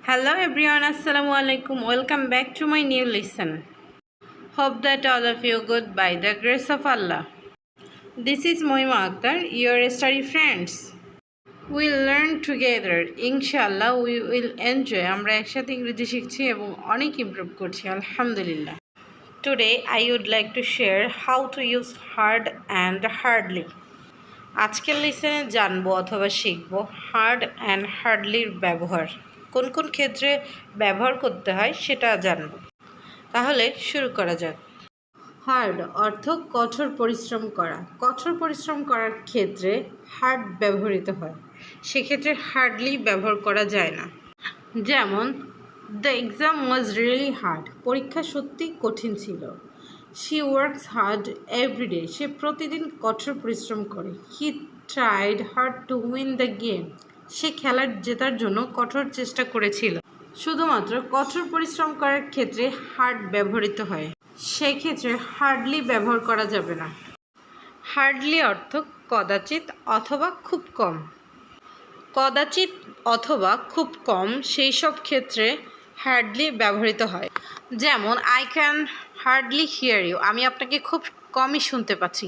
Hello everyone, Assalamu alaikum. Welcome back to my new lesson. Hope that all of you good by the grace of Allah. This is Moima Akhtar, your study friends. We'll learn together. Inshallah, we will enjoy. আমরা একসাথে ইংরেজি শিখছি এবং অনেক improve করছি আলহামদুলিল্লাহ. Today I would like to share how to use hard and hardly. আজকের লেসনে জানবো অথবা শিখবো হার্ড অ্যান্ড হার্ডলির ব্যবহার, কোন কোন ক্ষেত্রে ব্যবহার করতে হয় সেটা জানব। তাহলে শুরু করা যাক। হার্ড অর্থ কঠোর পরিশ্রম করা। কঠোর পরিশ্রম করার ক্ষেত্রে হার্ড ব্যবহৃত হয়, সেক্ষেত্রে হার্ডলি ব্যবহার করা যায় না। যেমন the exam was really hard, পরীক্ষা সত্যি কঠিন ছিল। শি ওয়ার্কস হার্ড এভরিডে, সে প্রতিদিন কঠোর পরিশ্রম করে। He tried hard to win the game, সে খেলার জেতার জন্য কঠোর চেষ্টা করেছিল। শুধুমাত্র কঠোর পরিশ্রম করার ক্ষেত্রে হার্ড ব্যবহৃত হয়, সেক্ষেত্রে হার্ডলি ব্যবহার করা যাবে না। হার্ডলি অর্থ কদাচিৎ অথবা খুব কম। কদাচিৎ অথবা খুব কম সেই সব ক্ষেত্রে হার্ডলি ব্যবহৃত হয়। যেমন I can hardly hear you, আমি আপনাকে খুব কমই শুনতে পাচ্ছি।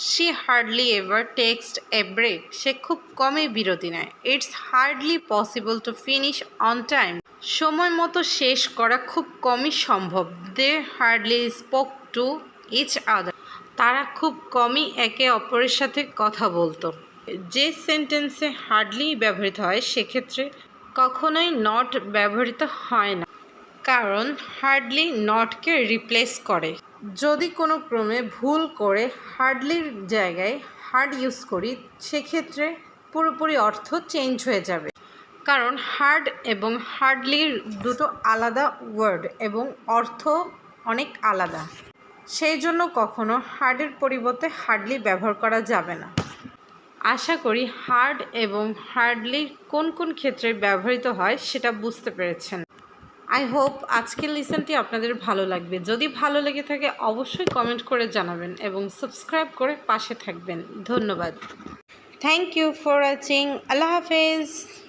She hardly ever takes a break, সে খুব কমই বিরতি নেয়। It's hardly possible to finish on time, সময় মতো শেষ করা খুব কমই সম্ভব। They hardly spoke to each other, তারা খুব কমই একে অপরের সাথে কথা বলতো। যে সেন্টেন্সে হার্ডলি ব্যবহৃত হয় সেক্ষেত্রে কখনোই নট ব্যবহৃত হয় না, কারণ হার্ডলি নটকে রিপ্লেস করে। যদি কোনো ক্রমে ভুল করে হার্ডলির জায়গায় হার্ড ইউজ করি সেক্ষেত্রে পুরোপুরি অর্থ চেঞ্জ হয়ে যাবে, কারণ হার্ড এবং হার্ডলির দুটো আলাদা ওয়ার্ড এবং অর্থ অনেক আলাদা। সেই জন্য কখনো হার্ডের পরিবর্তে হার্ডলি ব্যবহার করা যাবে না। আশা করি হার্ড এবং হার্ডলি কোন কোন ক্ষেত্রে ব্যবহৃত হয় সেটা বুঝতে পেরেছেন। আই হোপ আজকের লেসনটি আপনাদের ভালো লাগবে। যদি ভালো লেগে থাকে অবশ্যই কমেন্ট করে জানাবেন এবং সাবস্ক্রাইব করে পাশে থাকবেন। ধন্যবাদ। Thank you for watching. আল্লাহ হাফেজ।